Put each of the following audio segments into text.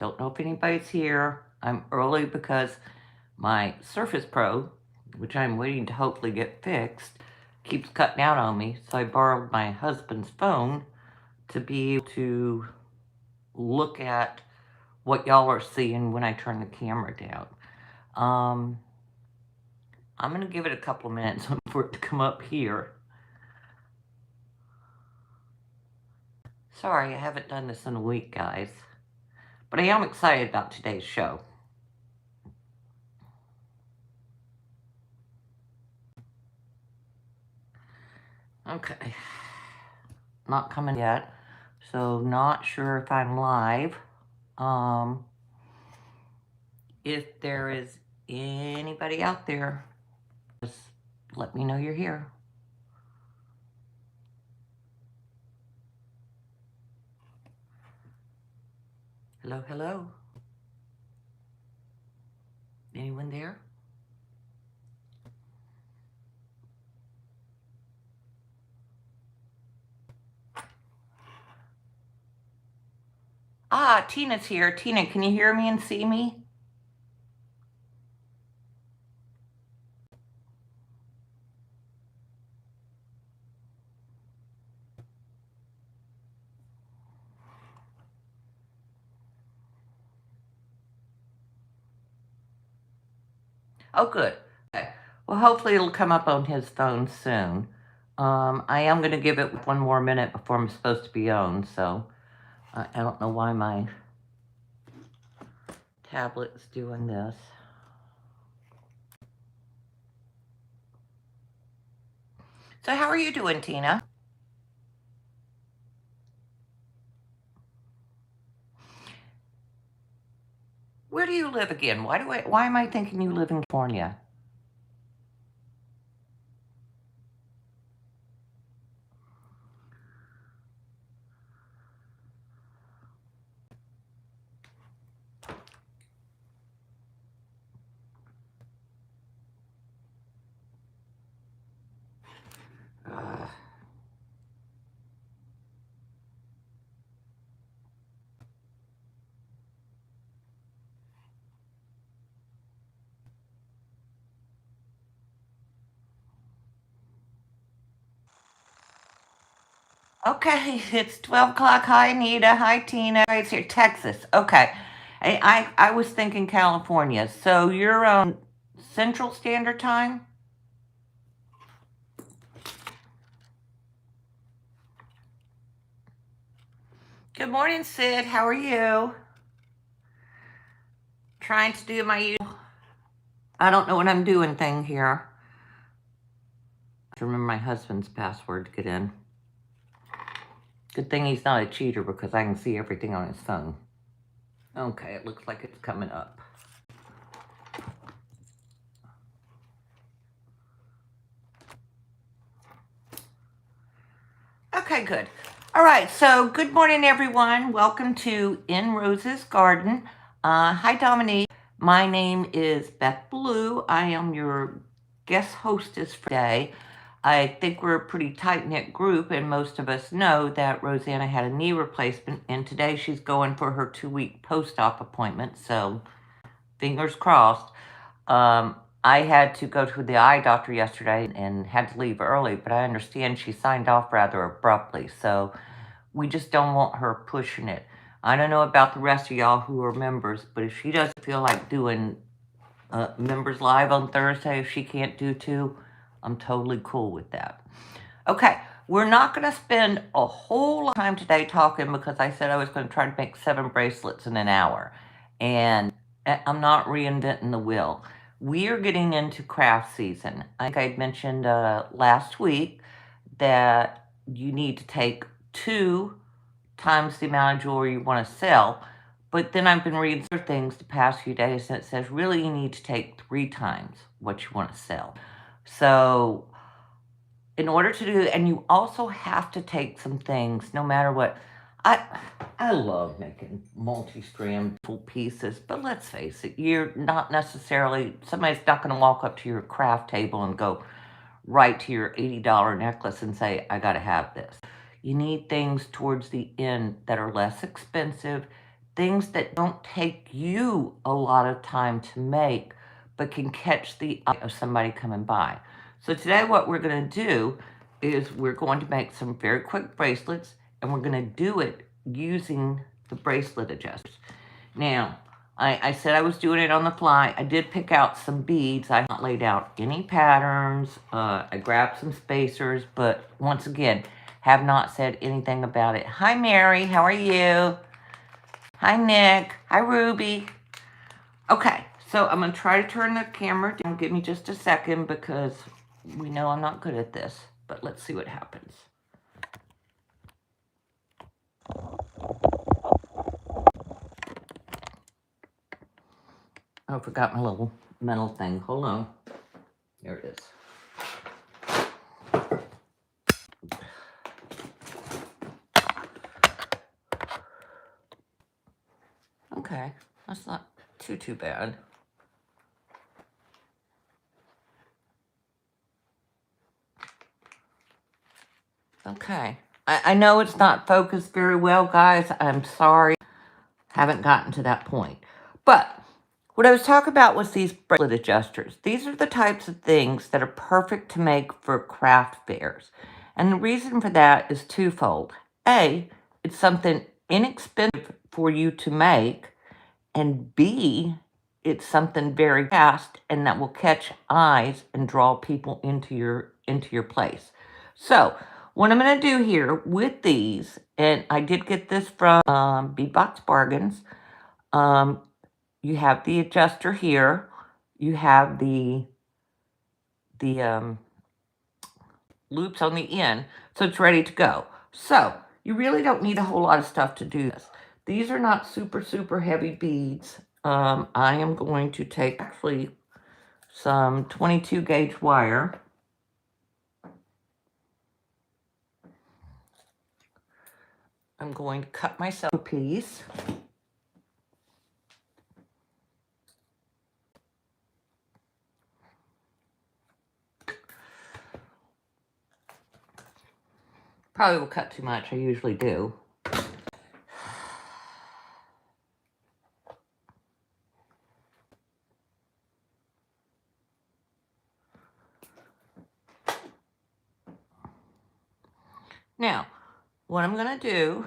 Don't know if anybody's here. I'm early because my Surface Pro, which I'm waiting to hopefully get fixed, keeps cutting out on me. So I borrowed my husband's phone to be able to look at what y'all are seeing when I turn the camera down. I'm going to give it a couple of minutes for it to come up here. Sorry, I haven't done this in a week, guys. But I am excited about today's show. Okay. Not coming yet. So not sure if I'm live. If there is anybody out there, just let me know you're here. Hello, hello. Anyone there? Ah, Tina's here. Tina, can you hear me and see me? Oh, good. Okay. Well, hopefully it'll come up on his phone soon. I am going to give it one more minute before I'm supposed to be on, so I don't know why my tablet's doing this. So how are you doing, Tina? Where do you live again? Why am I thinking you live in California? Okay, it's 12 o'clock. Hi, Anita. Hi, Tina. It's here, Texas. Okay. I was thinking California. So you're on Central Standard Time? Good morning, Sid. How are you? Trying to do my I don't know what I'm doing thing here. I have to remember my husband's password to get in. Good thing he's not a cheater because I can see everything on his phone. Okay, it looks like it's coming up. Okay, good. All right, so good morning, everyone. Welcome to In Rose's Garden. Hi, Dominique. My name is Beth Blue. I am your guest hostess for today. I think we're a pretty tight-knit group, and most of us know that Rosanna had a knee replacement, and today she's going for her 2-week post-op appointment, so fingers crossed. I had to go to the eye doctor yesterday and had to leave early, but I understand she signed off rather abruptly, so we just don't want her pushing it. I don't know about the rest of y'all who are members, but if she doesn't feel like doing members live on Thursday, if she can't do 2, I'm totally cool with that. Okay, we're not going to spend a whole lot of time today talking because I said I was going to try to make 7 bracelets in an hour. And I'm not reinventing the wheel. We are getting into craft season. I think I mentioned last week that you need to take 2 times the amount of jewelry you want to sell. But then I've been reading other things the past few days and it says really you need to take 3 times what you want to sell. So in order to do, and you also have to take some things, no matter what. I love making multi-strand full pieces, but let's face it, you're not necessarily, somebody's not going to walk up to your craft table and go right to your $80 necklace and say, I got to have this. You need things towards the end that are less expensive, things that don't take you a lot of time to make, but can catch the eye of somebody coming by. So today what we're going to do is we're going to make some very quick bracelets, and we're going to do it using the bracelet adjusters. Now, I said I was doing it on the fly. I did pick out some beads. I haven't laid out any patterns. I grabbed some spacers, but once again, have not said anything about it. Hi, Mary. How are you? Hi, Nick. Hi, Ruby. Okay, so I'm going to try to turn the camera down. Give me just a second because we know I'm not good at this, but let's see what happens. Oh, I forgot my little metal thing. Hold on. There it is. Okay, that's not too bad. Okay, I know it's not focused very well, guys. I'm sorry. Haven't gotten to that point. But what I was talking about was these bracelet adjusters. These are the types of things that are perfect to make for craft fairs. And the reason for that is twofold. A, it's something inexpensive for you to make. And B, it's something very fast and that will catch eyes and draw people into your place. So what I'm going to do here with these, and I did get this from Beadbox Bargains. You have the adjuster here. You have the loops on the end, so it's ready to go. So you really don't need a whole lot of stuff to do this. These are not super heavy beads. I am going to take actually some 22 gauge wire. I'm going to cut myself a piece. Probably will cut too much, I usually do. Now, what I'm going to do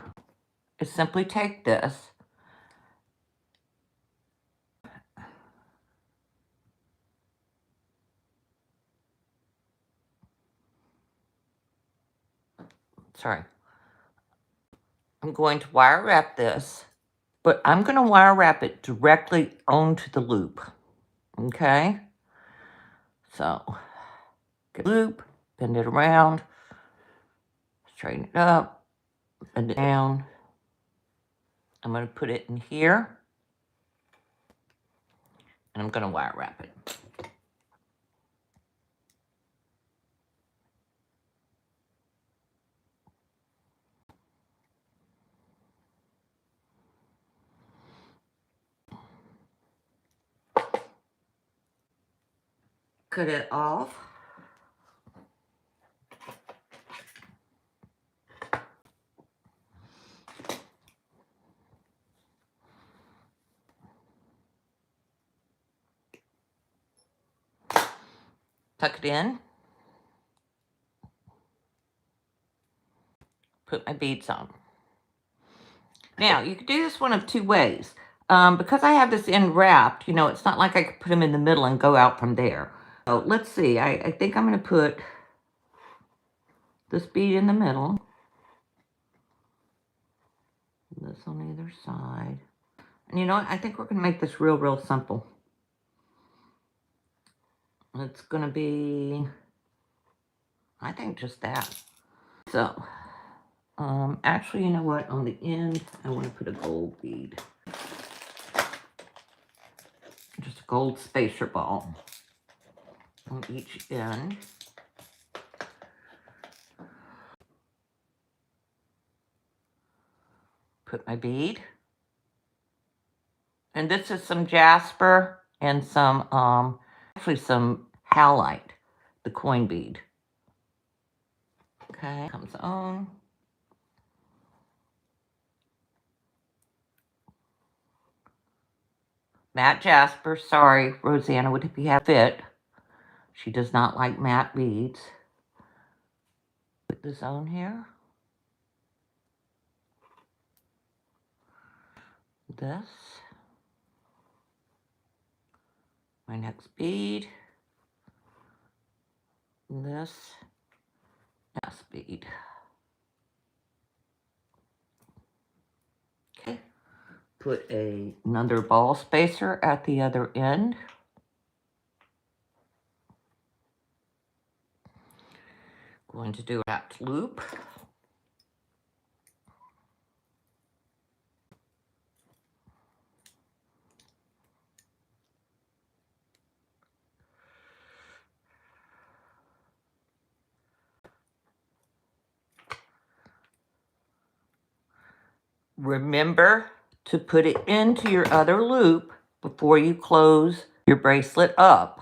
is simply take this. Sorry. I'm going to wire wrap this, but I'm going to wire wrap it directly onto the loop. Okay? So, get the loop, bend it around, straighten it up, bend it down. I'm going to put it in here, and I'm going to wire wrap it. Cut it off. Tuck it in. Put my beads on. Now, you could do this one of two ways. Because I have this end wrapped, you know, it's not like I could put them in the middle and go out from there. So let's see. I think I'm going to put this bead in the middle. This on either side. And you know what? I think we're going to make this real simple. It's going to be, I think, just that. So, actually, you know what? On the end, I want to put a gold bead. Just a gold spacer ball on each end. Put my bead. And this is some jasper and some, actually some halite, the coin bead. Okay, comes on. Matte Jasper. Sorry, Rosanna would be a fit. She does not like matte beads. Put this on here. This. My next bead. This. Next bead. Okay. Put another ball spacer at the other end. Going to do a wrapped loop. Remember to put it into your other loop before you close your bracelet up.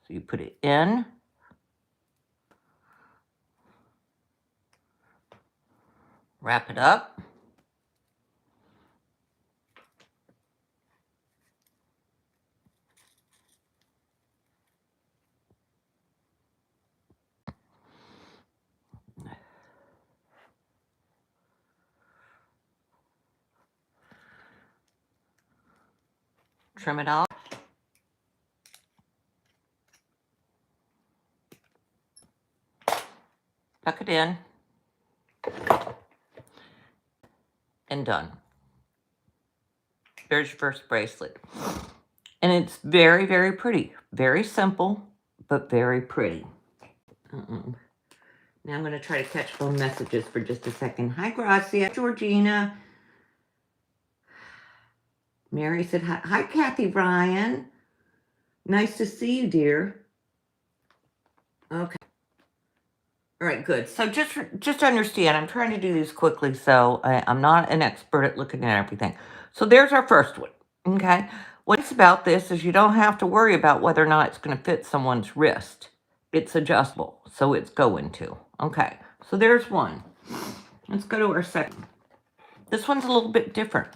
So you put it in, wrap it up, trim it off, tuck it in, and done. There's your first bracelet. And it's very, very pretty. Very simple, but very pretty. Now I'm going to try to catch phone messages for just a second. Hi, Gracia. Georgina. Mary said, hi, hi, Kathy Ryan. Nice to see you, dear. Okay. All right, good. So just understand, I'm trying to do these quickly, so I'm not an expert at looking at everything. So there's our first one, okay? What's about this is you don't have to worry about whether or not it's going to fit someone's wrist. It's adjustable, so it's going to. Okay, so there's one. Let's go to our second. This one's a little bit different,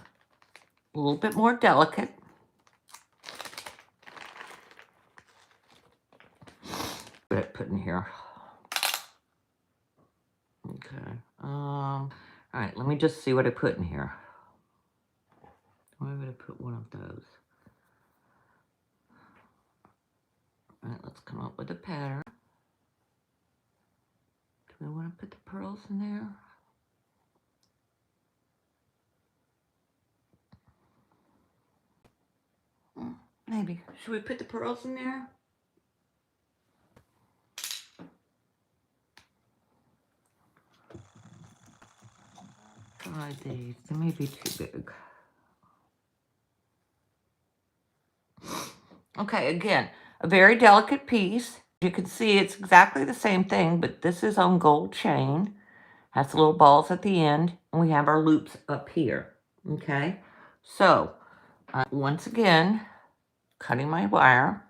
a little bit more delicate. Put in here. Okay. All right, let me just see what I put in here. I'm going to put one of those. All right, let's come up with a pattern. Do we want to put the pearls in there? Maybe. Should we put the pearls in there? Try these. They may be too big. Okay, again, a very delicate piece. You can see it's exactly the same thing, but this is on gold chain. Has the little balls at the end, and we have our loops up here. Okay, so once again, cutting my wire.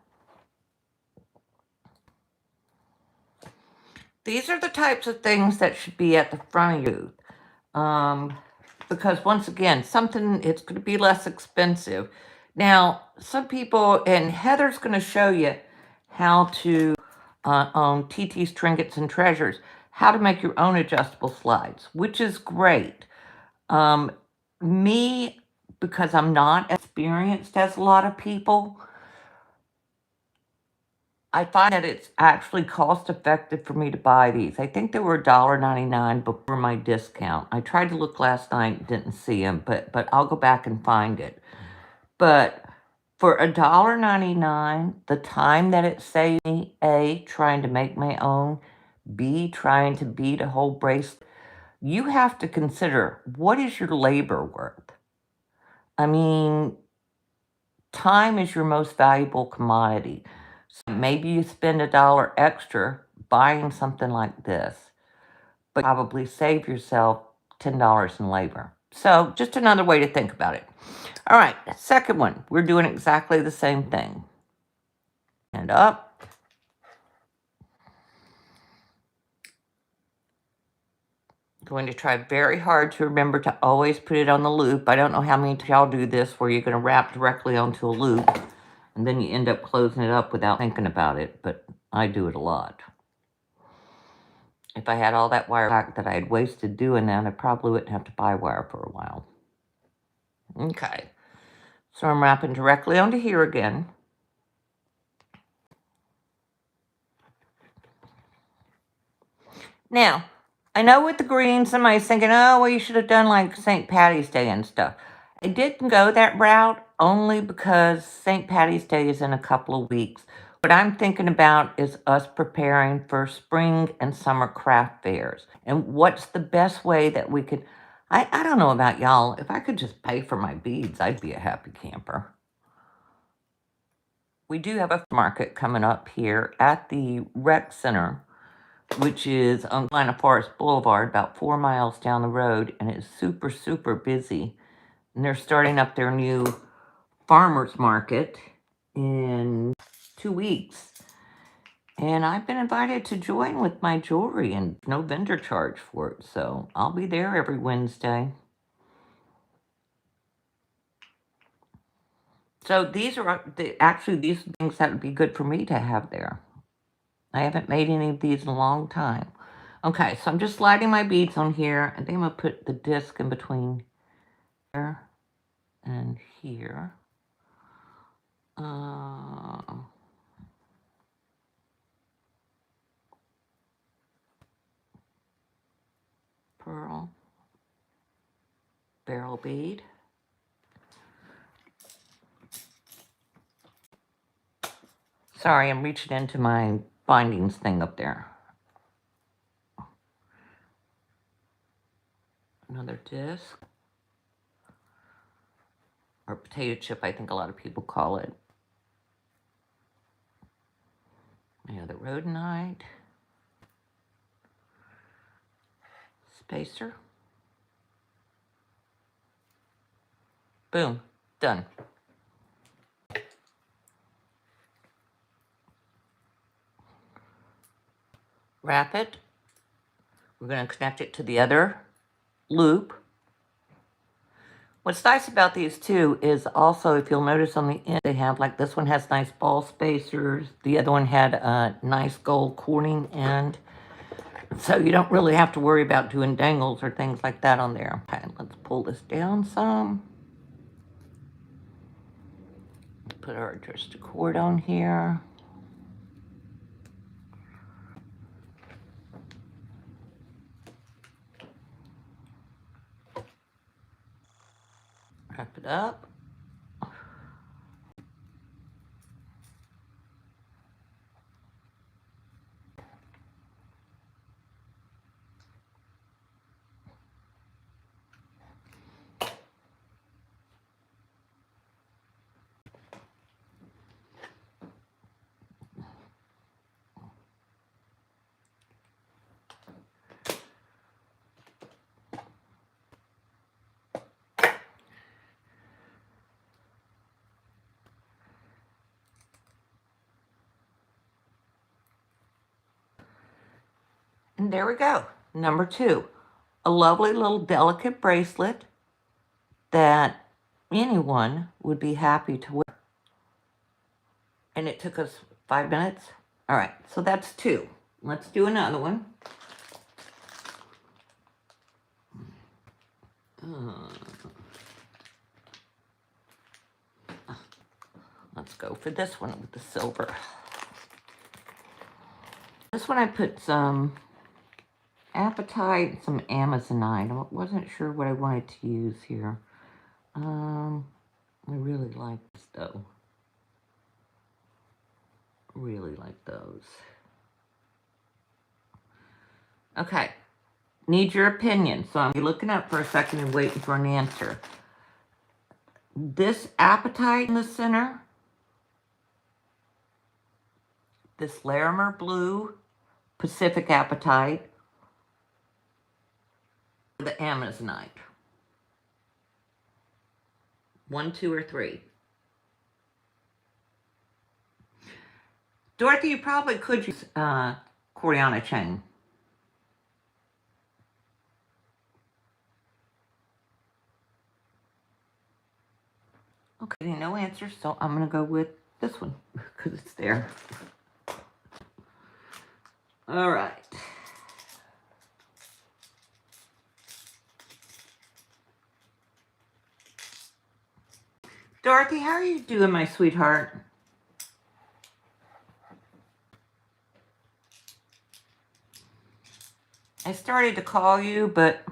These are the types of things that should be at the front of you. Because once again, it's going to be less expensive. Now, some people, and Heather's going to show you how to, on TT's Trinkets and Treasures, how to make your own adjustable slides, which is great. Me, because I'm not experienced as a lot of people, I find that it's actually cost effective for me to buy these. I think they were $1.99 before my discount. I tried to look last night, didn't see them, but I'll go back and find it. But for $1.99, the time that it saved me, A, trying to make my own, B, trying to beat a whole bracelet, you have to consider, what is your labor worth? I mean, time is your most valuable commodity. So maybe you spend $1 extra buying something like this, but probably save yourself $10 in labor. So just another way to think about it. All right, second one. We're doing exactly the same thing. And up. going to try very hard to remember to always put it on the loop. I don't know how many y'all do this where you're going to wrap directly onto a loop and then you end up closing it up without thinking about it, but I do it a lot. If I had all that wire back that I had wasted doing that, I probably wouldn't have to buy wire for a while. Okay, so I'm wrapping directly onto here again. Now, I know with the green, somebody's thinking, oh, well, you should have done like St. Patty's Day and stuff. I didn't go that route only because St. Patty's Day is in a couple of weeks. What I'm thinking about is us preparing for spring and summer craft fairs. And what's the best way that we could, I don't know about y'all, if I could just pay for my beads, I'd be a happy camper. We do have a market coming up here at the rec center, which is on Carolina Forest Boulevard, about 4 miles down the road, and it's super, super busy. And they're starting up their new farmers market in 2 weeks. And I've been invited to join with my jewelry and no vendor charge for it. So I'll be there every Wednesday. So these are actually these things that would be good for me to have there. I haven't made any of these in a long time. Okay, so I'm just sliding my beads on here. I think I'm going to put the disc in between here and here. Pearl. Beryl bead. Sorry, I'm reaching into my bindings thing up there. Another disc. Or potato chip, I think a lot of people call it. Another rhodonite. Spacer. Boom. Done. Wrap it. We're going to connect it to the other loop. What's nice about these two is also, if you'll notice on the end, they have like this one has nice ball spacers. The other one had a nice gold Corning end. So you don't really have to worry about doing dangles or things like that on there. Okay, let's pull this down some. Put our adjusted cord on here. Wrap it up. And there we go. Number 2, a lovely little delicate bracelet that anyone would be happy to wear. And it took us 5 minutes. All right, so that's 2. Let's do another one. Let's go for this one with the silver. This one I put some apatite, some amazonite. I wasn't sure what I wanted to use here. I really like this though. Really like those. Okay, need your opinion. So I'm looking up for a second and waiting for an answer. This apatite in the center, this Larimer blue Pacific apatite, the amazonite. 1, 2, or 3. Dorothy, you probably could use Coriana chain. Okay, no answer, so I'm going to go with this one because it's there. All right. Dorothy, how are you doing, my sweetheart? I started to call you, but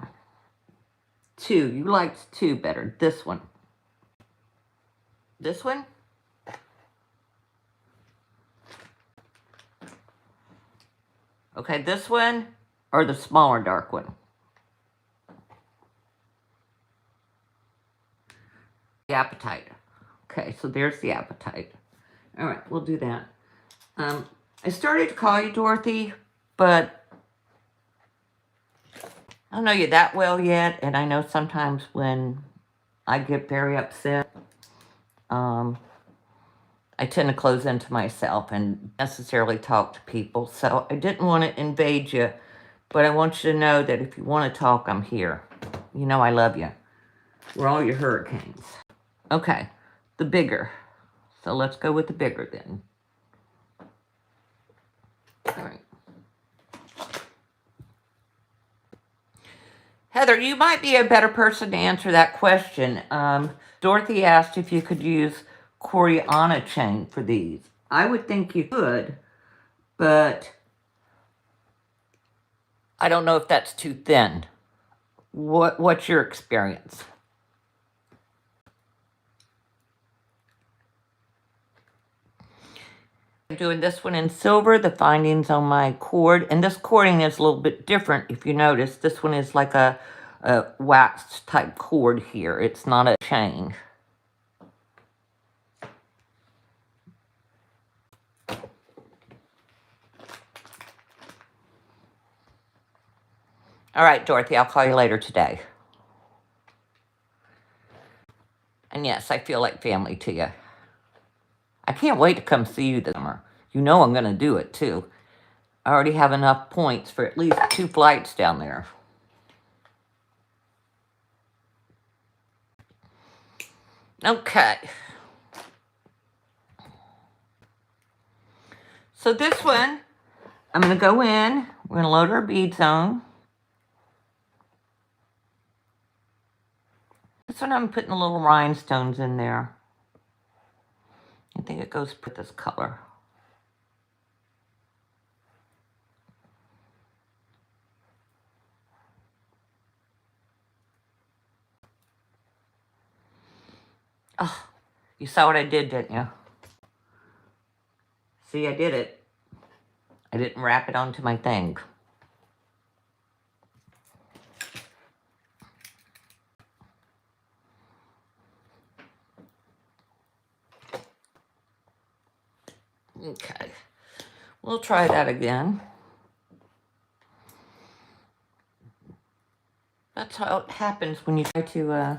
2. You liked 2 better. This one. This one? Okay, this one or the smaller dark one? The appetite. Okay, so there's the appetite. All right, we'll do that. I started to call you Dorothy, but I don't know you that well yet, and I know sometimes when I get very upset, I tend to close into myself and necessarily talk to people. So I didn't want to invade you, but I want you to know that if you want to talk, I'm here. You know I love you. We're all your hurricanes. Okay, the bigger. So let's go with the bigger then. All right. Heather, you might be a better person to answer that question. Dorothy asked if you could use Coriana chain for these. I would think you could, but I don't know if that's too thin. What's your experience? I'm doing this one in silver, the findings on my cord, and this cording is a little bit different if you notice. This one is like a waxed type cord here. It's not a chain. All right, Dorothy, I'll call you later today. And yes, I feel like family to you. I can't wait to come see you this summer. You know I'm going to do it, too. I already have enough points for at least 2 flights down there. Okay. So this one, I'm going to go in. We're going to load our beads on. This one I'm putting the little rhinestones in there. I think it goes with this color. Oh, you saw what I did, didn't you? See, I did it. I didn't wrap it onto my thing. Okay, we'll try that again. That's how it happens when you try to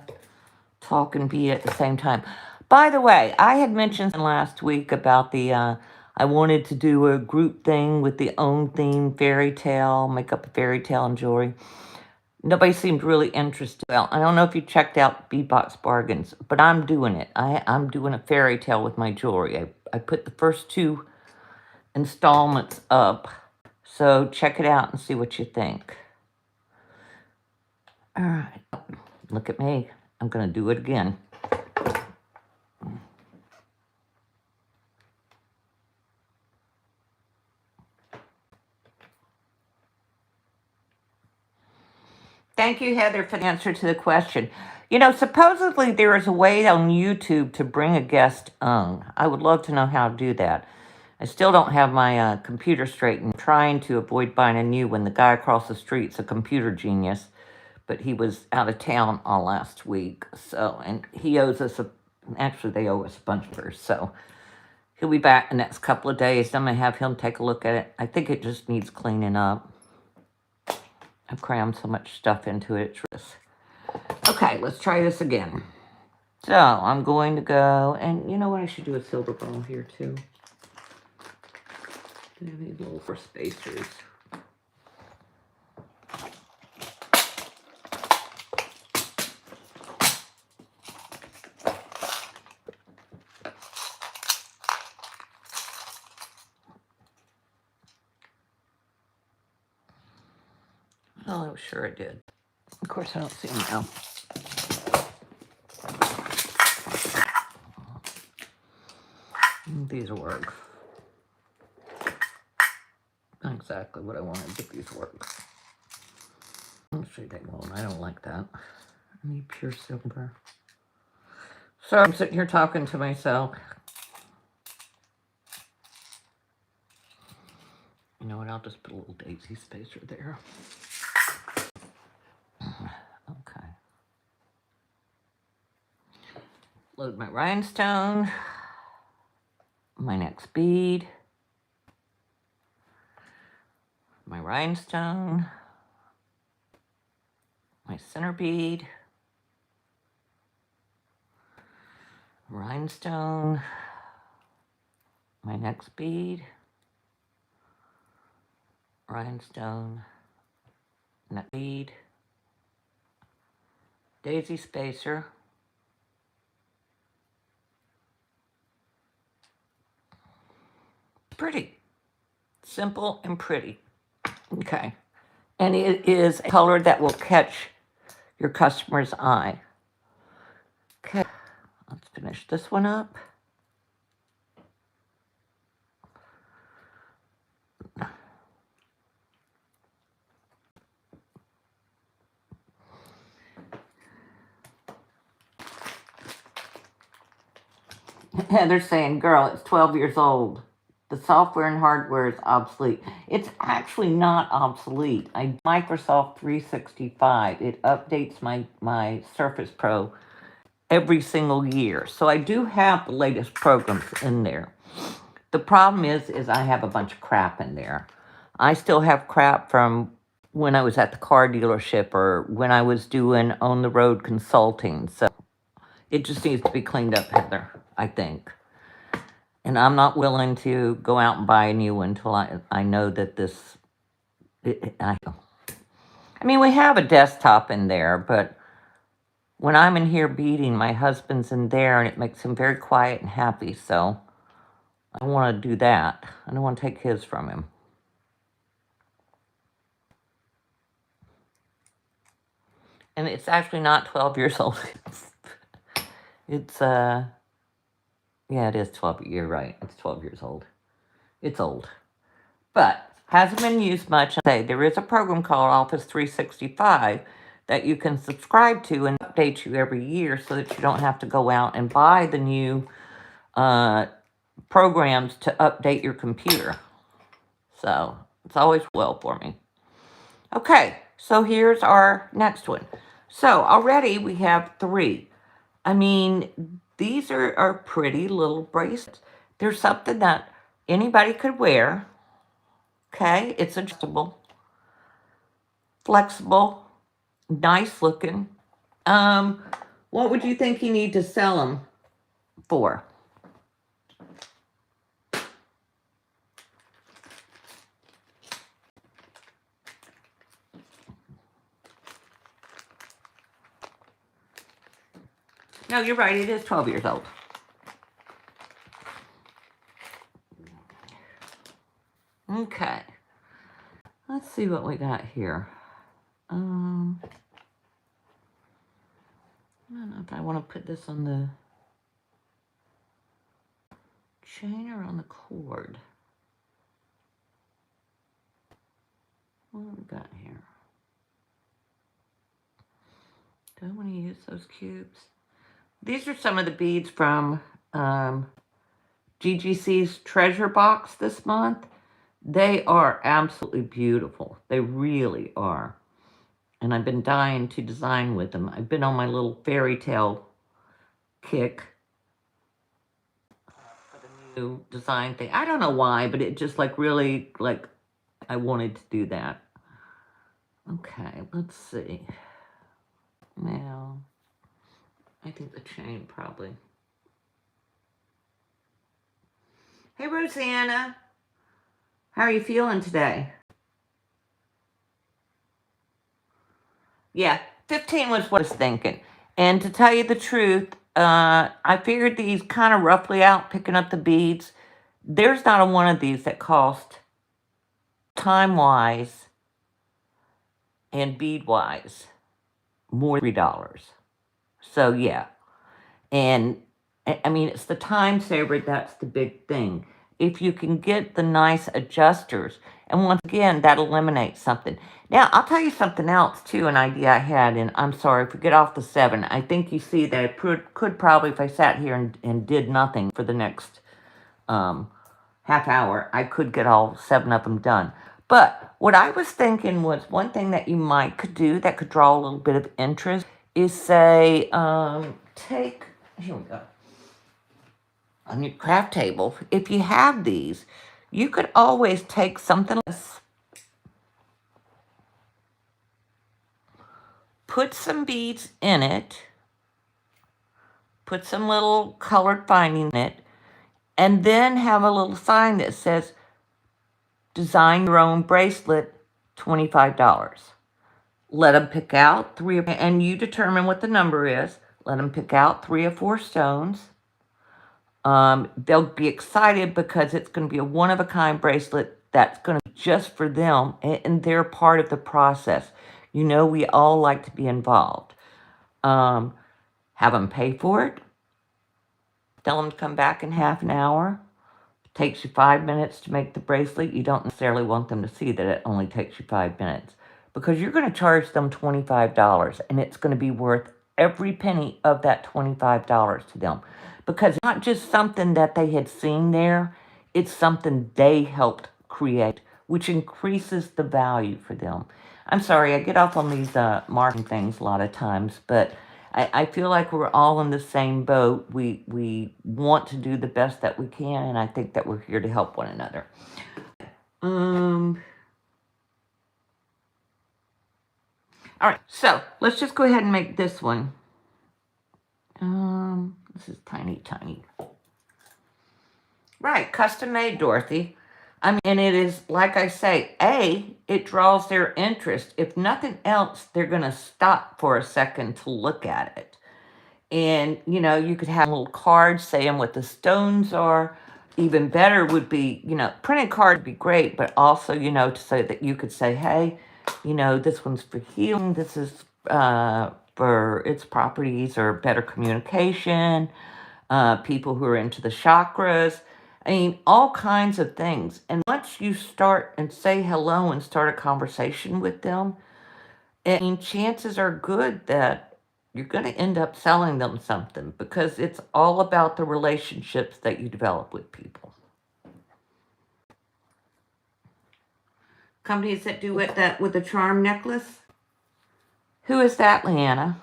talk and be at the same time. By the way, I had mentioned last week about the, I wanted to do a group thing with the own theme fairy tale, make up a fairy tale and jewelry. Nobody seemed really interested. Well, I don't know if you checked out Beadbox Bargains, but I'm doing it. I'm doing a fairy tale with my jewelry. I put the first 2 installments up, so check it out and see what you think. All right, look at me. I'm going to do it again. Thank you, Heather, for the answer to the question. You know, supposedly there is a way on YouTube to bring a guest on. I would love to know how to do that. I still don't have my computer straight and trying to avoid buying a new one. The guy across the street's a computer genius, but he was out of town all last week. So, and he owes us actually they owe us a bunch first. So he'll be back in the next couple of days. I'm going to have him take a look at it. I think it just needs cleaning up. I've crammed so much stuff into it. Okay, let's try this again. So I'm going to go, and you know what? I should do a silver ball here too. I need little for spacers. Oh, I'm sure I did. Of course, I don't see them now. These will work. Not exactly what I wanted, but these work. Let's see, they won't. I don't like that. I need pure silver. So I'm sitting here talking to myself. You know what? I'll just put a little daisy spacer there. Okay. Load my rhinestone. My next bead. My rhinestone. My center bead. Rhinestone. My next bead. Rhinestone. Next bead. Daisy spacer. Pretty. Simple and pretty. Okay. And it is a color that will catch your customer's eye. Okay. Let's finish this one up. Heather's saying, girl, it's 12 years old. The software and hardware is obsolete. It's actually not obsolete. Microsoft 365, it updates my Surface Pro every single year. So I do have the latest programs in there. The problem is I have a bunch of crap in there. I still have crap from when I was at the car dealership or when I was doing on-the-road consulting. So it just needs to be cleaned up, Heather, I think. And I'm not willing to go out and buy a new one until I know that this... I mean, we have a desktop in there, but when I'm in here beading, my husband's in there, and it makes him very quiet and happy, so I don't want to do that. I don't want to take his from him. And it's actually not 12 years old. It's, yeah, it is 12. You're right. It's 12 years old. It's old. But hasn't been used much. There is a program called Office 365 that you can subscribe to and update you every year so that you don't have to go out and buy the new programs to update your computer. So it's always well for me. Okay, so here's our next one. So already we have 3. I mean, these are pretty little bracelets. There's something that anybody could wear. Okay, it's adjustable, flexible, nice looking. What would you think you need to sell them for? No, you're right. It is 12 years old. Okay. Let's see what we got here. I don't know if I want to put this on the chain or on the cord. What have we got here? Do I want to use those cubes? These are some of the beads from GGC's treasure box this month. They are absolutely beautiful. They really are. And I've been dying to design with them. I've been on my little fairy tale kick for the new design thing. I don't know why, but it just really, I wanted to do that. Okay, let's see. Now, I think the chain probably. Hey, Rosanna. How are you feeling today? Yeah, 15 was what I was thinking. And to tell you the truth, I figured these kind of roughly out, picking up the beads. There's not a one of these that cost, time-wise, and bead-wise, more than $3. So, yeah. And, I mean, it's the time saver that's the big thing. If you can get the nice adjusters, and once again, that eliminates something. Now, I'll tell you something else, too, an idea I had, and I'm sorry, forget off the 7. I think you see that I could probably, if I sat here and did nothing for the next half hour, I could get all 7 of them done. But what I was thinking was one thing that you might could do that could draw a little bit of interest is say, here we go, on your craft table, if you have these, you could always take something like this, put some beads in it, put some little colored binding in it, and then have a little sign that says, design your own bracelet, $25. Let them pick out 3, and you determine what the number is. Let them pick out 3 or 4 stones. They'll be excited because it's going to be a one-of-a-kind bracelet that's going to be just for them, and they're part of the process. You know, we all like to be involved. Have them pay for it. Tell them to come back in half an hour. It takes you 5 minutes to make the bracelet. You don't necessarily want them to see that it only takes you 5 minutes, because you're going to charge them $25, and it's going to be worth every penny of that $25 to them, because it's not just something that they had seen there, it's something they helped create, which increases the value for them. I'm sorry, I get off on these marketing things a lot of times, but I feel like we're all in the same boat. We want to do the best that we can, and I think that we're here to help one another. All right, so let's just go ahead and make this one. This is tiny. Right, custom made, Dorothy. I mean, and it is, like I say, it draws their interest. If nothing else, they're going to stop for a second to look at it. And, you know, you could have a little card saying what the stones are. Even better would be, you know, printed card would be great, but also, you know, to say that you could say, hey, you know, this one's for healing. This is for its properties or better communication. People who are into the chakras. I mean, all kinds of things. And once you start and say hello and start a conversation with them, I mean, chances are good that you're going to end up selling them something, because it's all about the relationships that you develop with people. Companies that do it that with a charm necklace. Who is that, Leanna?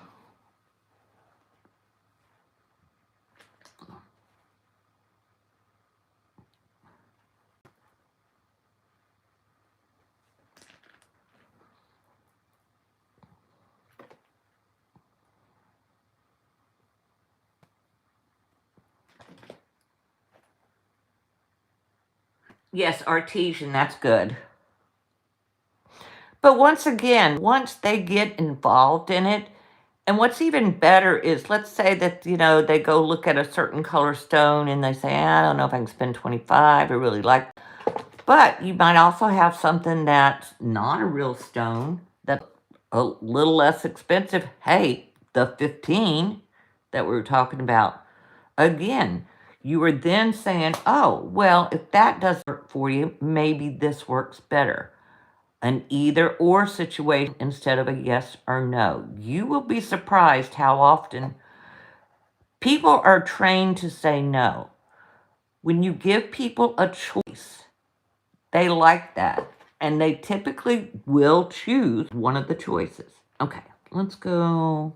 Yes, artesian, that's good. But once again, once they get involved in it, and what's even better is, let's say that, you know, they go look at a certain color stone and they say, I don't know if I can spend 25, I really like. But you might also have something that's not a real stone, that's a little less expensive. Hey, the 15 that we were talking about. Again, you were then saying, oh, well, if that doesn't work for you, maybe this works better. An either or situation instead of a yes or no. You will be surprised how often people are trained to say no. When you give people a choice, they like that. And they typically will choose one of the choices. Okay, let's go.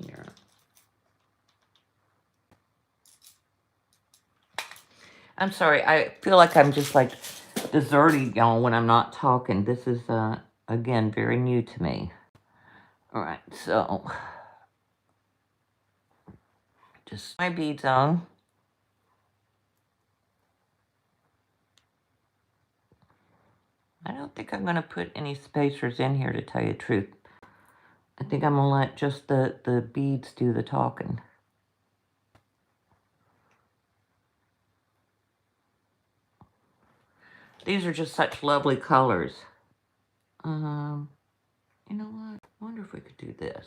Here. I'm sorry, I feel like I'm just like deserting y'all when I'm not talking. This is, again, very new to me. All right, so just my beads on. I don't think I'm going to put any spacers in here, to tell you the truth. I think I'm going to let just the beads do the talking. These are just such lovely colors. You know what? I wonder if we could do this.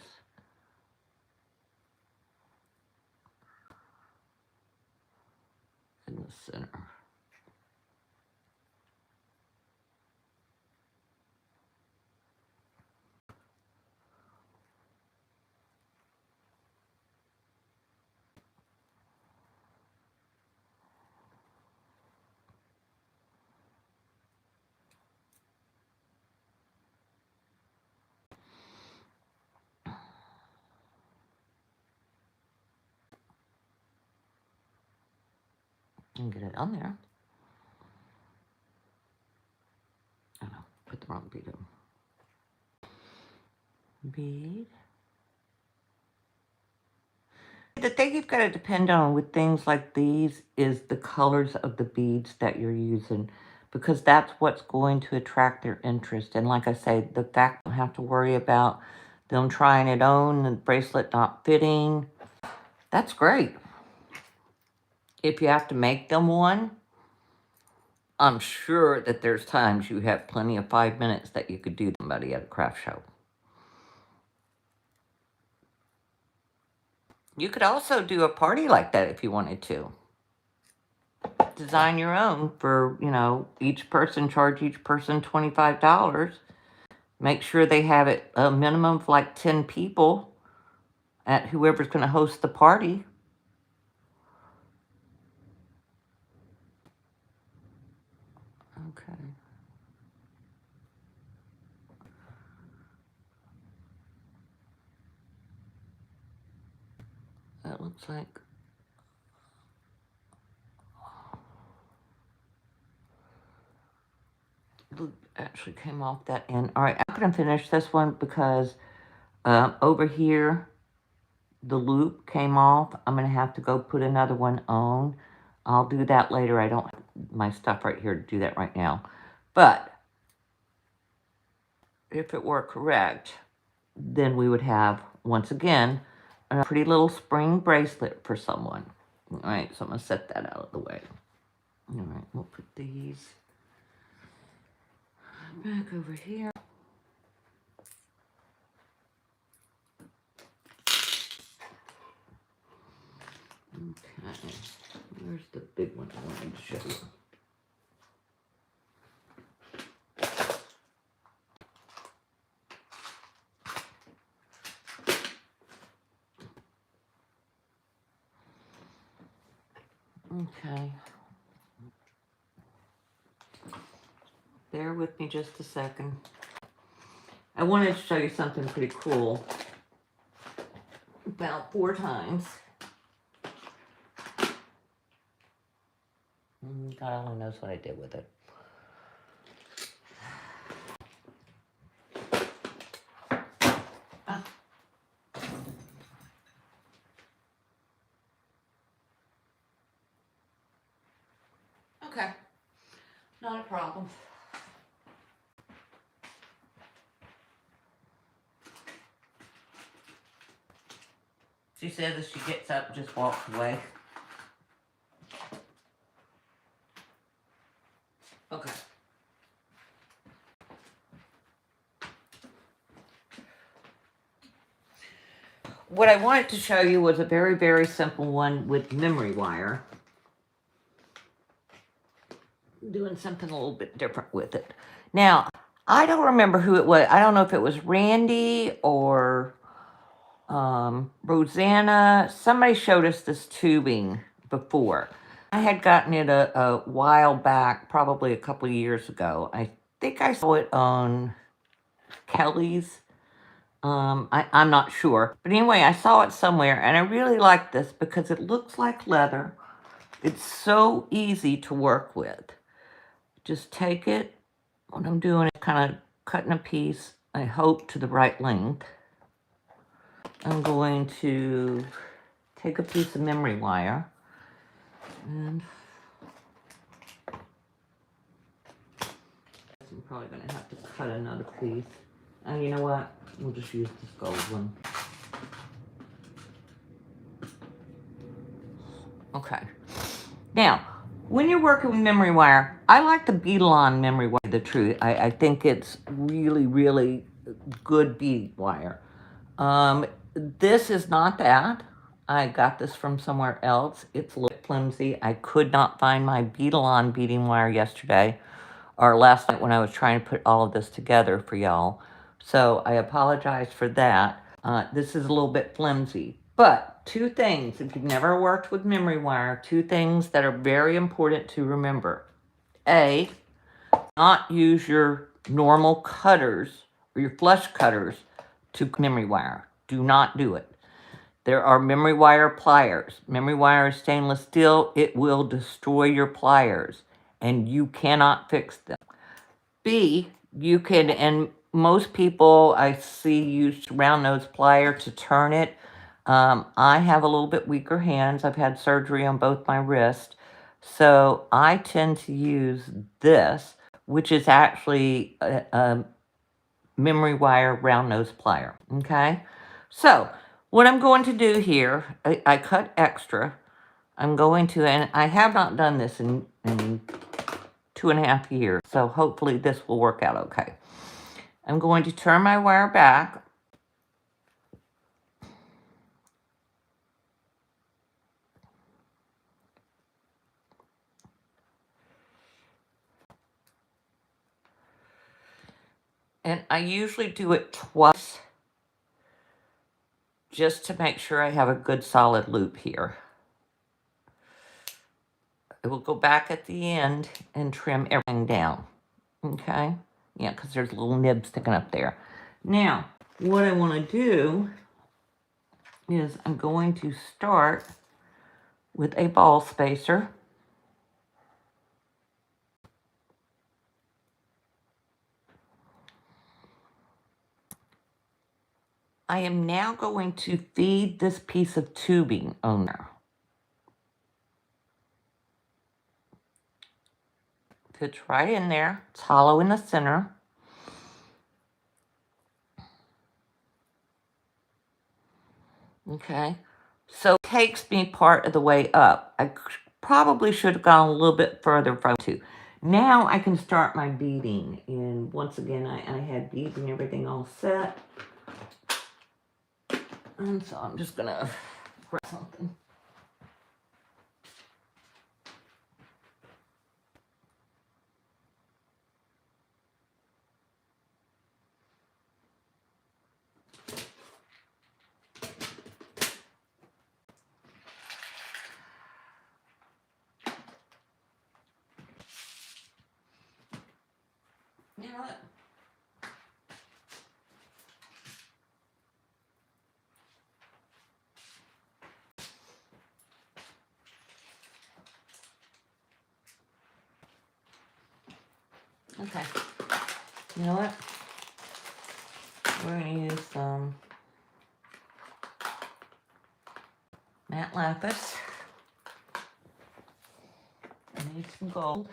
In the center. And get it on there. Oh no, put the wrong bead in. Bead. The thing you've got to depend on with things like these is the colors of the beads that you're using, because that's what's going to attract their interest. And like I say, the fact you don't have to worry about them trying it on, the bracelet not fitting, that's great. If you have to make them one, I'm sure that there's times you have plenty of 5 minutes that you could do somebody at a craft show. You could also do a party like that if you wanted to. Design your own for, you know, each person, charge each person $25. Make sure they have it a minimum of like 10 people at whoever's going to host the party. Okay. That looks like... loop actually came off that end. All right, I'm going to finish this one because over here, the loop came off. I'm going to have to go put another one on. I'll do that later. I don't have my stuff right here to do that right now. But if it were correct, then we would have, once again, a pretty little spring bracelet for someone. All right, so I'm going to set that out of the way. All right, we'll put these back over here. Okay, where's the big one I wanted to show you? Okay. Bear with me just a second. I wanted to show you something pretty cool. About 4 times. God only knows what I did with it. Ah. Okay, not a problem. She says as she gets up and just walks away. Okay. What I wanted to show you was a very, very simple one with memory wire. Doing something a little bit different with it. Now, I don't remember who it was. I don't know if it was Randy or Rosanna. Somebody showed us this tubing before. I had gotten it a while back, probably a couple of years ago. I think I saw it on Kelly's. I'm not sure. But anyway, I saw it somewhere, and I really like this because it looks like leather. It's so easy to work with. Just take it. What I'm doing is kind of cutting a piece, I hope, to the right length. I'm going to take a piece of memory wire and I'm probably going to have to cut another piece. And you know what? We'll just use this gold one. Okay. Now, when you're working with memory wire, I like the Beadalon memory wire, the truth. I think it's really, really good bead wire. This is not that. I got this from somewhere else. It's a little flimsy. I could not find my Beadalon beading wire yesterday or last night when I was trying to put all of this together for y'all. So I apologize for that. This is a little bit flimsy. But two things, if you've never worked with memory wire, two things that are very important to remember. A, not use your normal cutters or your flush cutters to memory wire. Do not do it. There are memory wire pliers. Memory wire is stainless steel. It will destroy your pliers, and you cannot fix them. B, you can, and most people I see use round nose plier to turn it. I have a little bit weaker hands. I've had surgery on both my wrists. So I tend to use this, which is actually a memory wire round nose plier. Okay. So what I'm going to do here, I cut extra. I'm going to, and I have not done this in 2.5 years. So hopefully this will work out okay. I'm going to turn my wire back. And I usually do it twice just to make sure I have a good solid loop here. I will go back at the end and trim everything down. Okay? Yeah, because there's a little nib sticking up there. Now, what I want to do is I'm going to start with a ball spacer. I am now going to feed this piece of tubing on there. Fits right in there. It's hollow in the center. Okay, so it takes me part of the way up. I probably should have gone a little bit further from two. Now I can start my beading. And once again, I had beads and everything all set. And so I'm just going to grab something. You know what? Okay. You know what? We're going to use some matte lapis. I need some gold.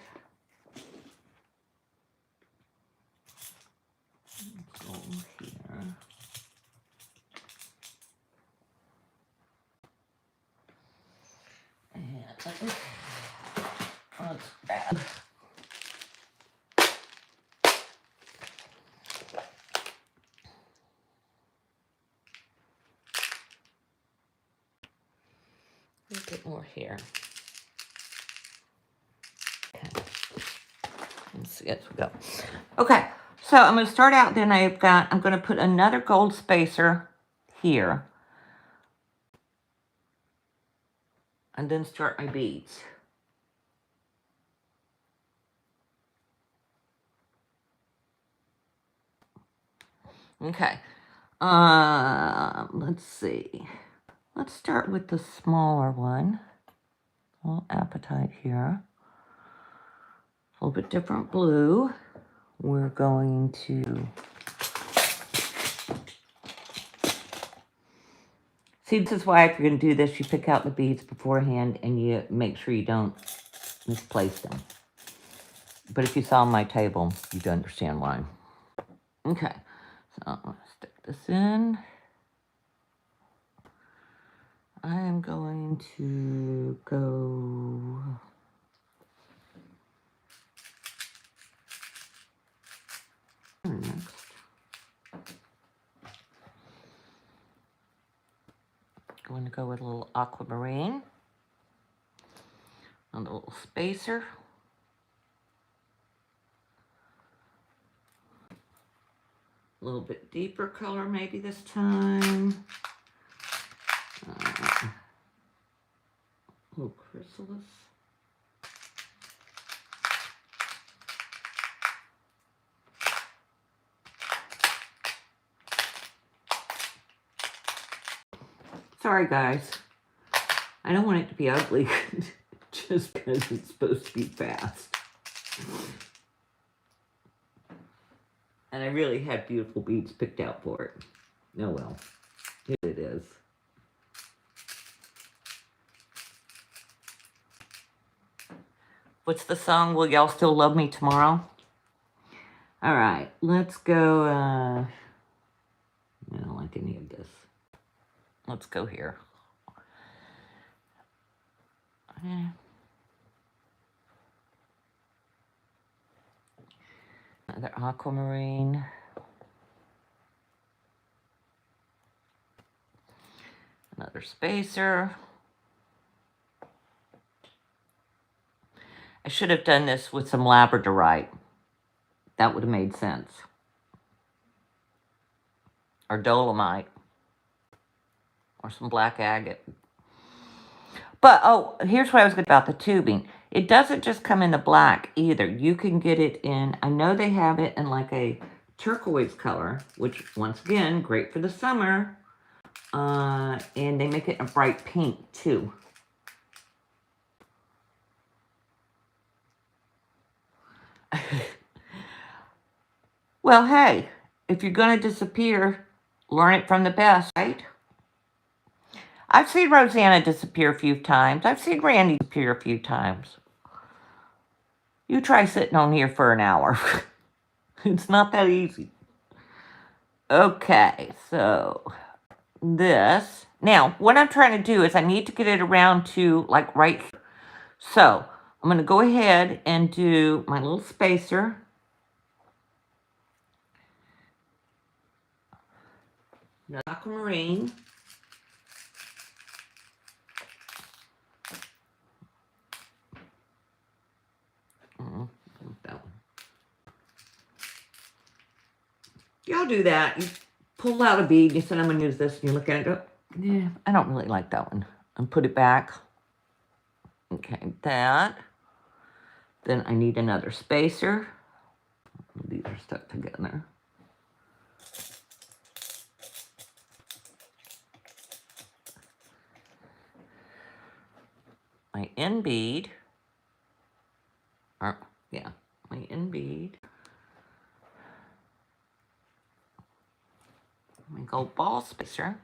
Gold here. And let's grab. A bit more here. Okay. Let's see as we go. Okay, so I'm going to start out. Then I'm going to put another gold spacer here, and then start my beads. Okay. Let's see. Let's start with the smaller one. A little apatite here. A little bit different blue. We're going to see, this is why if you're going to do this, you pick out the beads beforehand and you make sure you don't misplace them. But if you saw my table, you'd understand why. Okay, so I'm going to stick this in. I am going to go going to go with a little aquamarine. A little spacer. A little bit deeper color maybe this time. A little chrysalis. Sorry guys, I don't want it to be ugly just because it's supposed to be fast. And I really had beautiful beads picked out for it. Oh well, here it is. What's the song? Will y'all still love me tomorrow? All right, let's go. I don't like any of this. Let's go here. Another aquamarine. Another spacer. I should have done this with some labradorite. That would have made sense. Or dolomite. Or some black agate. But, oh, here's what I was going to about the tubing. It doesn't just come in the black either. You can get it in, I know they have it in like a turquoise color, which, once again, great for the summer. And they make it a bright pink, too. Well, hey, if you're going to disappear, learn it from the best, right? I've seen Rosanna disappear a few times. I've seen Randy disappear a few times. You try sitting on here for an hour. It's not that easy. Okay, so this. Now, what I'm trying to do is I need to get it around to like right here. So I'm going to go ahead and do my little spacer. Aquamarine. That one. Y'all do that. You pull out a bead, you said I'm going to use this, and you look at it and go, yeah, I don't really like that one. And put it back. Okay, that. Then I need another spacer. These are stuck together. My end bead. Or, yeah, my end bead. My gold ball spacer.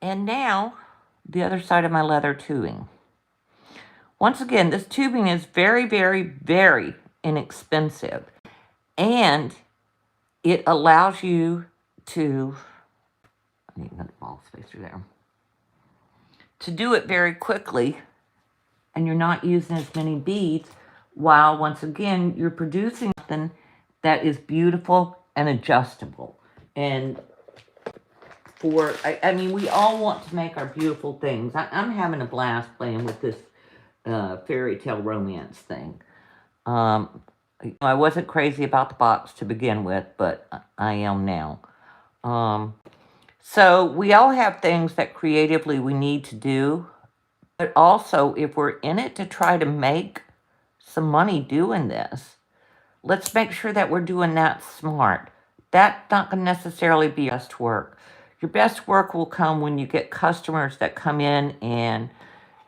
And now, the other side of my leather tubing. Once again, this tubing is very, very, very inexpensive. And it allows you to, I need another ball spacer there, to do it very quickly, and you're not using as many beads, while once again, you're producing something that is beautiful and adjustable. And I mean, we all want to make our beautiful things. I'm having a blast playing with this fairy tale romance thing. I wasn't crazy about the box to begin with, but I am now. So we all have things that creatively we need to do, but also if we're in it to try to make some money doing this, let's make sure that we're doing that smart. That's not going to necessarily be your best work. Your best work will come when you get customers that come in and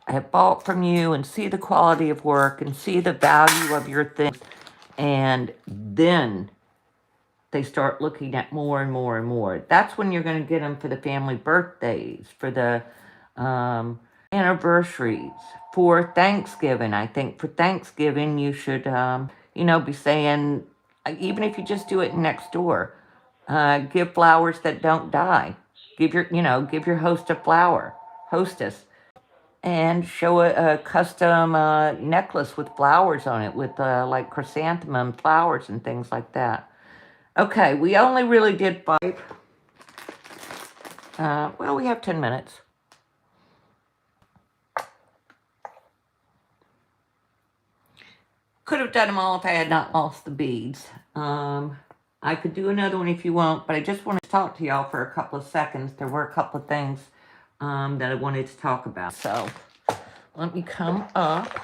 have bought from you and see the quality of work and see the value of your things. And then they start looking at more and more and more. That's when you're going to get them for the family birthdays, for the anniversaries, for Thanksgiving. I think for Thanksgiving, you should, be saying, even if you just do it next door, give flowers that don't die. Give your host a flower, hostess, and show a custom necklace with flowers on it, with like chrysanthemum flowers and things like that. Okay, we only really did 5. Well, we have 10 minutes. Could have done them all if I had not lost the beads. I could do another one if you want, but I just wanted to talk to y'all for a couple of seconds. There were a couple of things that I wanted to talk about. So let me come up.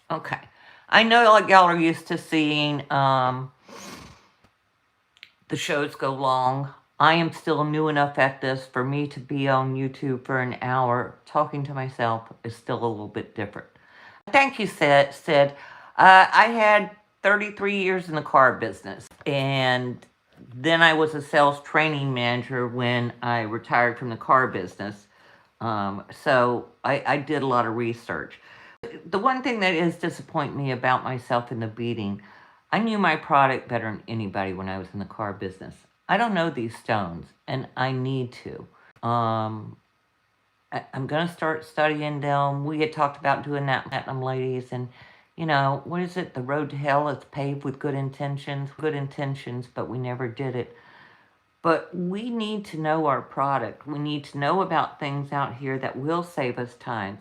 Okay. I know like y'all are used to seeing the shows go long. I am still new enough at this for me to be on YouTube for an hour. Talking to myself is still a little bit different. Thank you, Sid. I had 33 years in the car business, and then I was a sales training manager when I retired from the car business. So I did a lot of research. The one thing that is disappointing me about myself in the beading, I knew my product better than anybody when I was in the car business. I don't know these stones, and I need to. I'm going to start studying them. We had talked about doing that, Platinum Ladies, and, you know, what is it? The road to hell is paved with good intentions. Good intentions, but we never did it. But we need to know our product. We need to know about things out here that will save us time.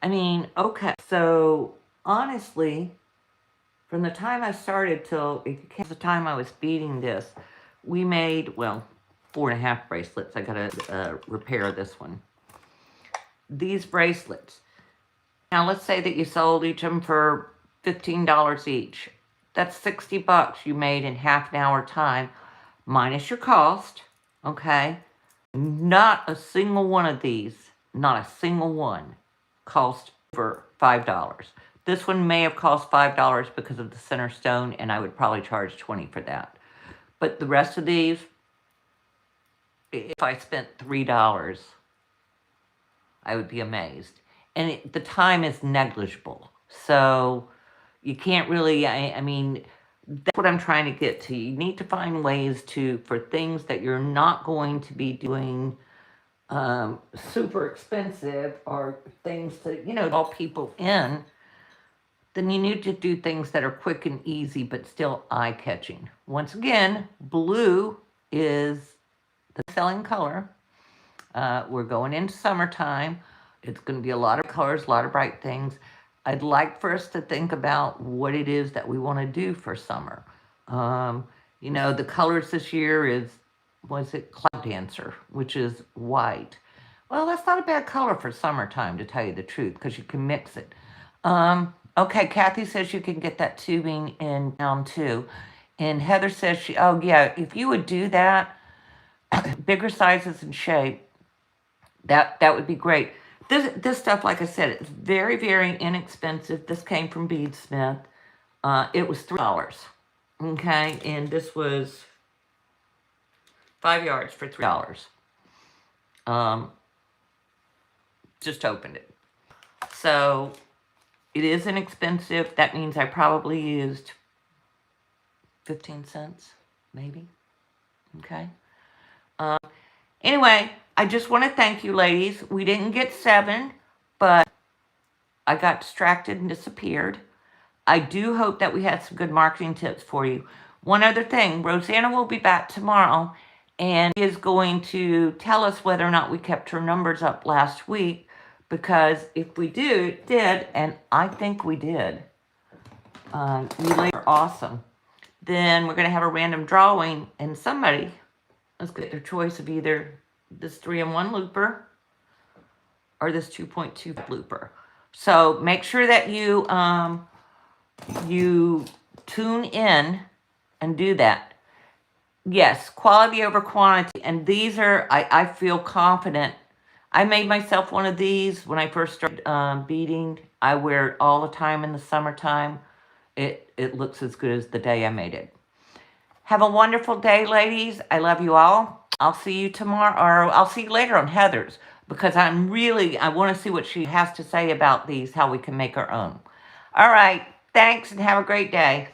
I mean, okay, so honestly, from the time I started till the time I was beading this, we made, well, 4.5 bracelets. I gotta repair this one. These bracelets. Now, let's say that you sold each of them for $15 each. That's $60 you made in half an hour time, minus your cost, okay? Not a single one of these, not a single one, cost over $5. This one may have cost $5 because of the center stone, and I would probably charge $20 for that. But the rest of these, if I spent $3, I would be amazed. And the time is negligible. So you can't really, I mean, that's what I'm trying to get to. You need to find ways for things that you're not going to be doing super expensive, or things to, you know, draw people in. Then you need to do things that are quick and easy, but still eye-catching. Once again, blue is the selling color. We're going into summertime. It's going to be a lot of colors, a lot of bright things. I'd like for us to think about what it is that we want to do for summer. You know, the colors this year was it Cloud Dancer, which is white. Well, that's not a bad color for summertime, to tell you the truth, because you can mix it. Okay, Kathy says you can get that tubing in pound 2. And Heather says, oh yeah, if you would do that, bigger sizes and shape, that would be great. This stuff, like I said, it's very, very inexpensive. This came from Beadsmith. It was $3. Okay, and this was 5 yards for $3. Just opened it. So it is inexpensive. That means I probably used 15 cents, maybe. Okay. Anyway, I just want to thank you, ladies. We didn't get 7, but I got distracted and disappeared. I do hope that we had some good marketing tips for you. One other thing, Rosanna will be back tomorrow and is going to tell us whether or not we kept her numbers up last week, because if we did, and I think we did, you ladies are awesome, then we're going to have a random drawing, and somebody, let's get their choice of either this 3-in-1 looper or this 2.2 looper. So make sure that you tune in and do that. Yes, quality over quantity. And these are, I feel confident. I made myself one of these when I first started beading. I wear it all the time in the summertime. It looks as good as the day I made it. Have a wonderful day, ladies. I love you all. I'll see you tomorrow, or I'll see you later on Heather's, because I want to see what she has to say about these, how we can make our own. All right. Thanks, and have a great day.